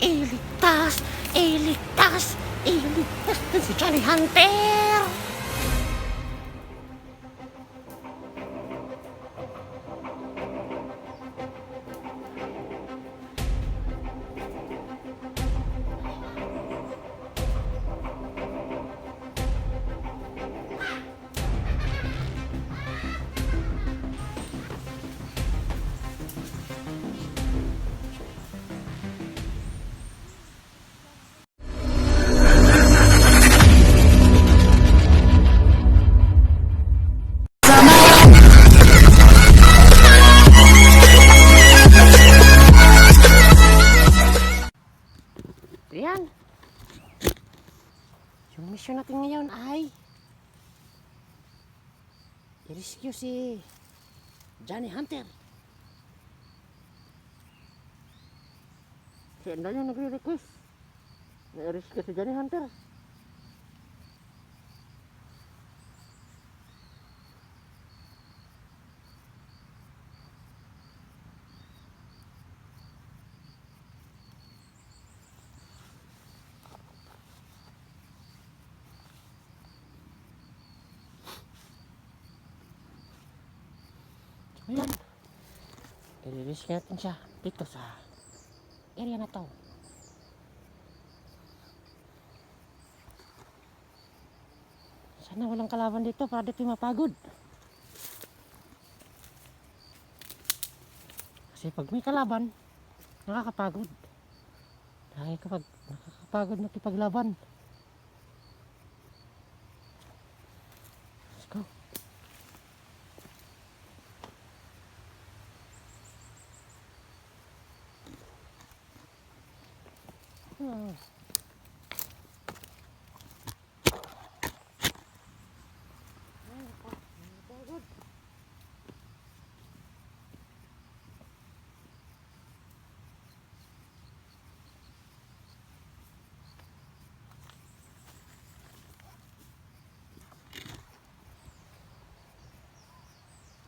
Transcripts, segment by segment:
Iligtas! Iligtas! Iligtas na si Johnny Hunter! Ayan. Yung mission natin ngayon ay i-rescue si Johnny Hunter. Kaya na yung nagre-request na i-rescue si Johnny Hunter. Ayan. I-rescue natin siya dito sa area na to. Sana walang kalaban dito para dito mapagod. Kasi pag may kalaban, nakakapagod. Dahil kapag nakakapagod makipaglaban. Let's go. Oh.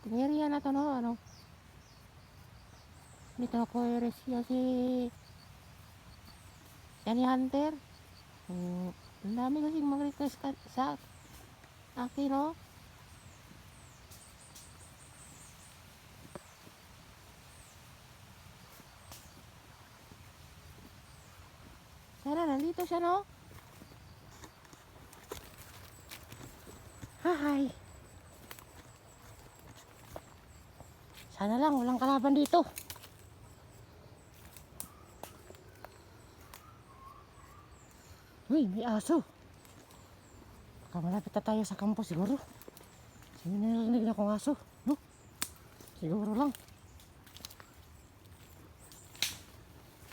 Tingirian na to no, ano? Dito ako i-rescue si Johnny Hunter. Ang dami kasing mag-request sa akin, no? Sana nandito siya, no? Hi! Sana lang walang kalaban dito. Uy, may aso. Baka malapit na tayo sa kampo siguro. Sino narinig na akong aso, no? Siguro lang.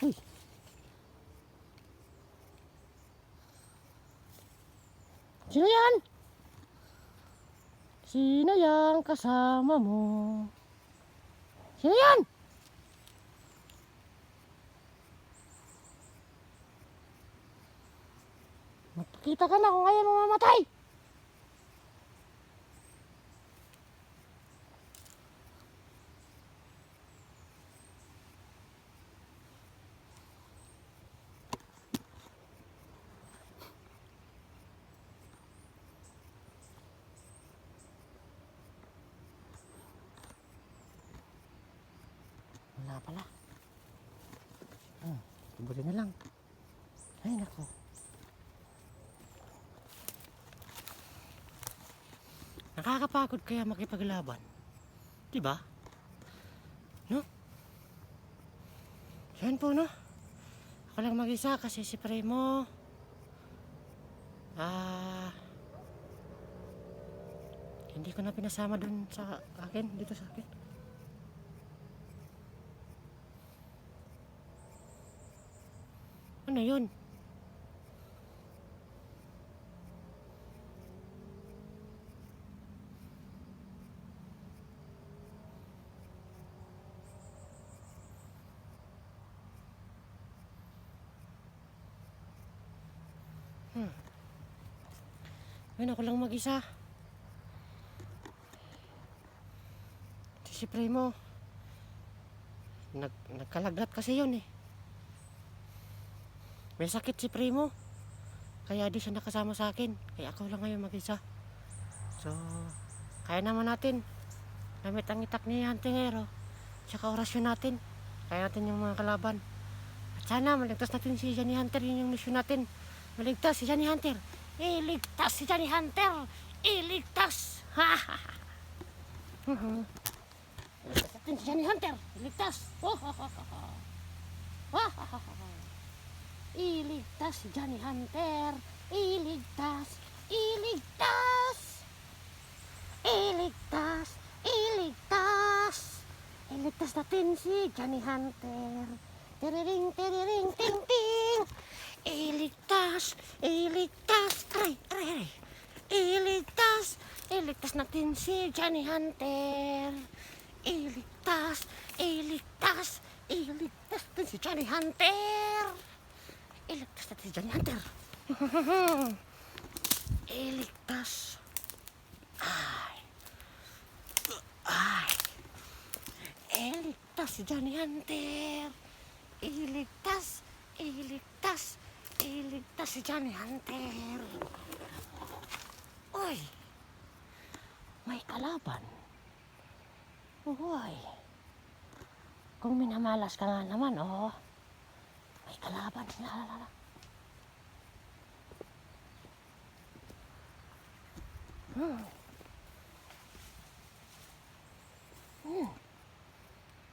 Uy. Sino yan? Sino yang kasama mo? Sino yan? Magpakita ka na kung ayaw mo mamatay. Wala pala. Buti na lang. Ay nako. Nakakapagod kaya makipaglaban. Diba? No? Yan po, no? Ako lang mag-isa kasi si Primo hindi ko na pinasama dun sa akin, dito sa akin. Ano yun? Ayun, ako lang mag-isa. Si Primo nagkalagnat kasi yun eh. May sakit si Primo. Kaya di siya nakasama sa akin. Kaya ako lang ngayon mag-isa. So, kaya naman natin. Gamit ang itak ni Huntingero. Tsaka orasyon natin. Kaya natin yung mga kalaban. At sana maligtas natin si Johnny Hunter. Yun yung mission natin. Maligtas si Johnny Hunter. Iligtas si Johnny Hunter. Iligtas. Ha ha ha. Iligtas natin si Johnny Hunter. Iligtas. Iligtas si Johnny Hunter. Iligtas. Iligtas. Iligtas. Iligtas. Iligtas natin si Johnny Hunter. Tiriring, tiriring, ting, ting. Iligtas. Iligtas. Aray, aray, aray. Iligtas. Iligtas natin si Johnny Hunter. Iligtas. Iligtas. Iligtas natin si Johnny Hunter. Iligtas natin si Johnny Hunter. Iligtas. Ay. Ay. Iligtas si Johnny Hunter. Iligtas. Iligtas. Iligtas si Johnny Hunter. Uy. May kalaban. Uy. Kung minamalas ka nga naman, oh. May kalaban. Lalala.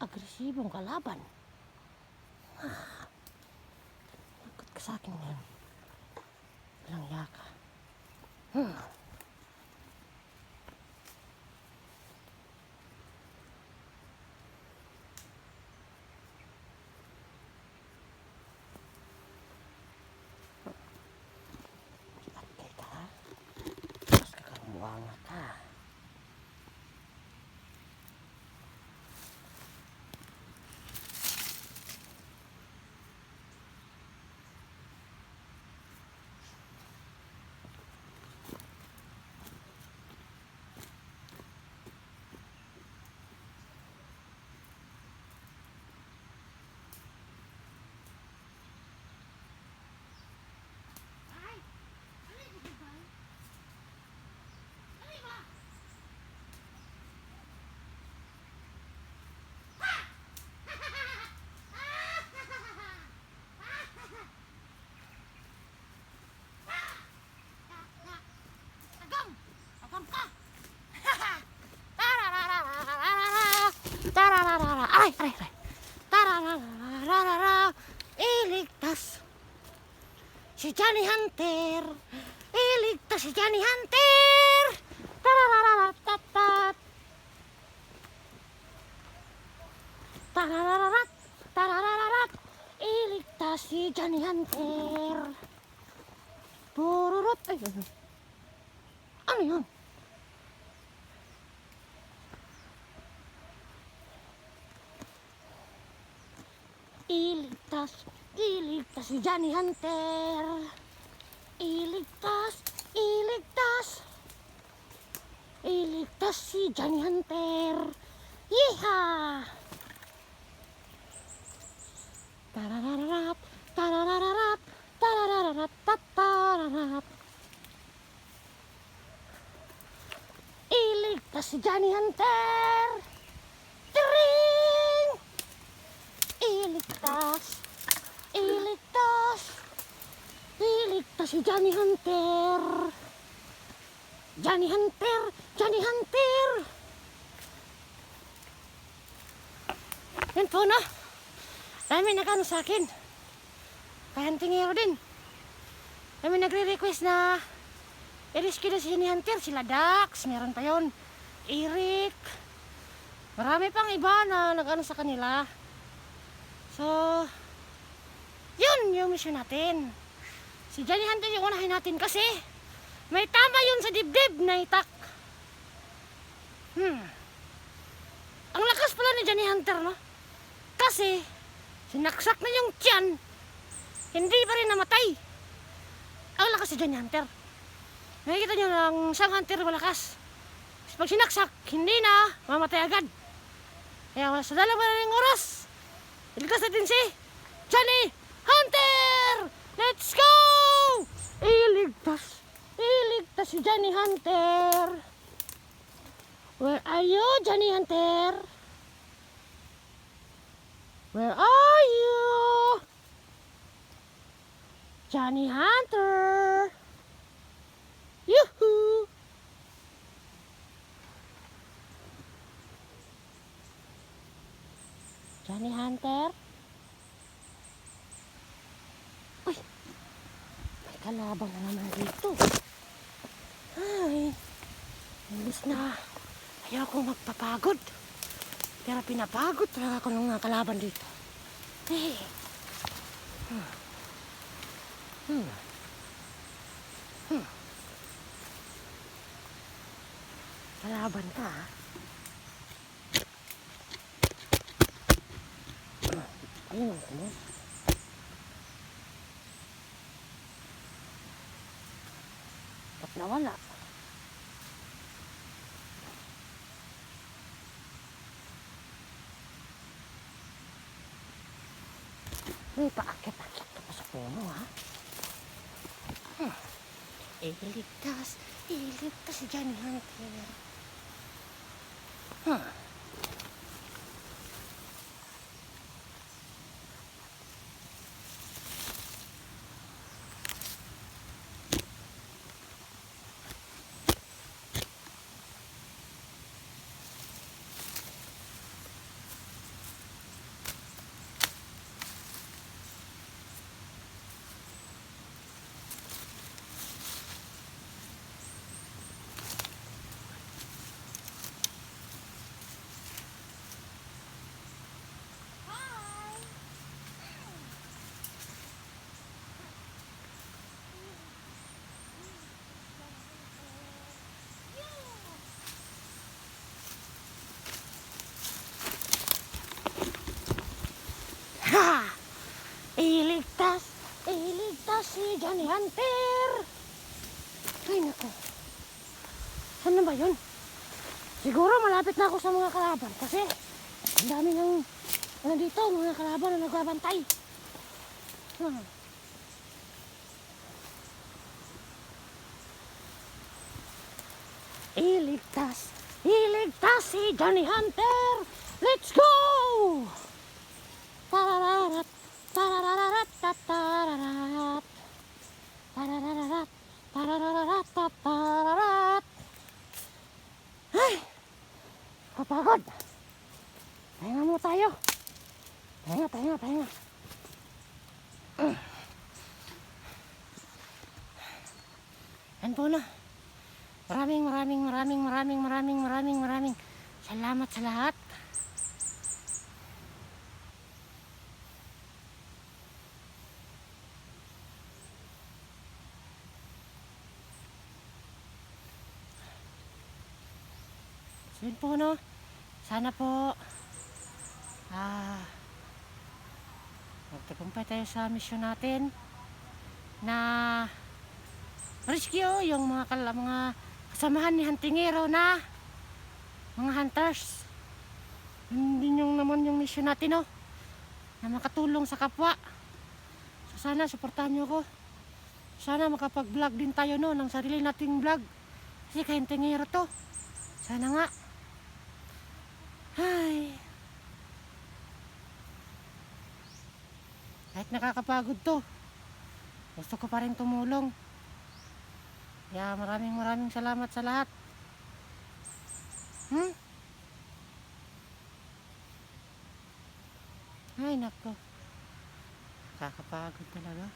Agresibong kalaban. Takot ka sa akin ngayon. Walang yaka. Patay ka. Tapos kakamuanga ka. Aray, aray, aray. Tarararararara. Iligtas si Johnny Hunter. Iligtas si Johnny Hunter. Tararararatat. Tararararat. Tararararat. Iligtas si Johnny Hunter. Pururut. Ay, ano yun? Iligtas, iligtas si Johnny Hunter. Iligtas, iligtas. Iligtas si Johnny Hunter. Yeehaw! Tararararat, tararararat, tararararat, tarararat. Iligtas si Johnny Hunter. Tring! Iligtas, iligtas, iligtas si Johnny Hunter. Johnny Hunter, Johnny Hunter. Yan po na. Dami nagano sa akin. Kaya Huntingero din. Dami nagre-request na i-rescue na si Johnny Hunter. Sila Dax, meron pa yun. Eric. Marami pang iba na nagano sa kanila. So, yun yung mission natin. Si Johnny Hunter yung unahin natin kasi may tama yun sa dibdib na itak. Ang lakas pala ni Johnny Hunter, no? Kasi sinaksak na yung tiyan, hindi pa rin namatay. Ang lakas si Johnny Hunter. Nakikita nyo ng isang hunter malakas. Kasi pag sinaksak, hindi na mamatay agad. Kaya sa dalawa na rin oras, iligtas natin si Johnny Hunter! si Johnny Hunter? Where are you, Johnny Hunter? Where are you? Johnny Hunter! Yoo-hoo! Johnny Hunter? Uy! May kalaban na naman dito. Ay! Imbis na ayaw kong magpapagod. Pero pinapagod talaga ako ng mga kalaban dito. Hey! Kalaban ka, ha? Ayun mo. Ba't nawala? Uy, paakit-akit ka pa sa puno, ha? Iligtas si Johnny Hunter. Ha! Iligtas si Johnny Hunter. Ay, naku. Saan na ba yun? Siguro malapit na ako sa mga kalaban kasi ang dami ng nandito, mga kalaban na nagbabantay. Iligtas si Johnny Hunter. Let's go! Tarararat, tarararat, tatararat. Tarararat, tarararat, tatararat. Ay! Kapagod! Pahinga muna tayo. Pahinga. Yan po na. Maraming salamat sa lahat. So yun po, no? Sana po magtagumpay tayo sa mission natin na rescue yung mga kasamahan ni Huntingero na mga hunters. Yun din yung naman yung mission natin, no? Na makatulong sa kapwa. So sana suportahan nyo ko. Sana makapag-vlog din tayo, no, ng sarili nating vlog. Kasi kay Huntingero to. Sana nga. Ay. Kahit nakakapagod to, gusto ko pa rin tumulong. Kaya maraming salamat sa lahat. Ay, nako. Kakapagod talaga.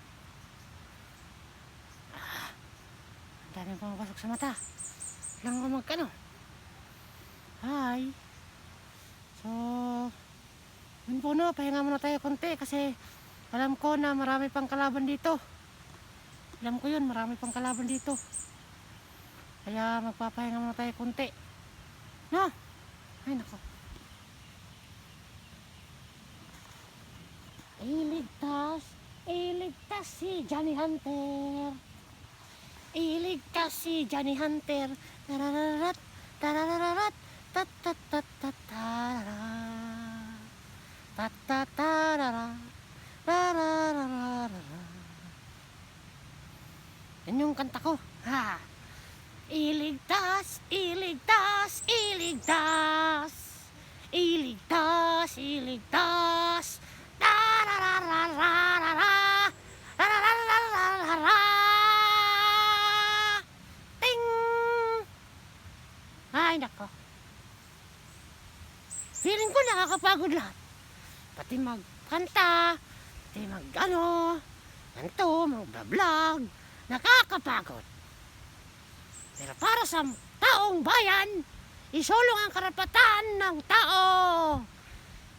Ang daming pumapasok sa mata. Lang ako magkano. Hi. So, yun po, no, pahinga muna tayo konti kasi alam ko na marami pang kalaban dito. Alam ko yun, marami pang kalaban dito. Kaya magpapahinga muna tayo konti. No? Ay, nako. Iligtas si Johnny Hunter. Iligtas si Johnny Hunter. Tarararat, tarararat, tatatatatarara. Tatatarara. Tararara. Yan yung kanta ko. Ha! Iligtas, iligtas, iligtas. Iligtas, iligtas. Tarararararara. Tarararararara. Ting! Ay, nako. Feeling ko nakakapagod lahat. Pati magkanta, pati ganito, mag-vlog. Nakakapagod. Pero para sa taong bayan, isulong ang karapatan ng tao.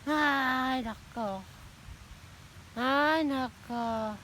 Ay, nako. Ay, nako.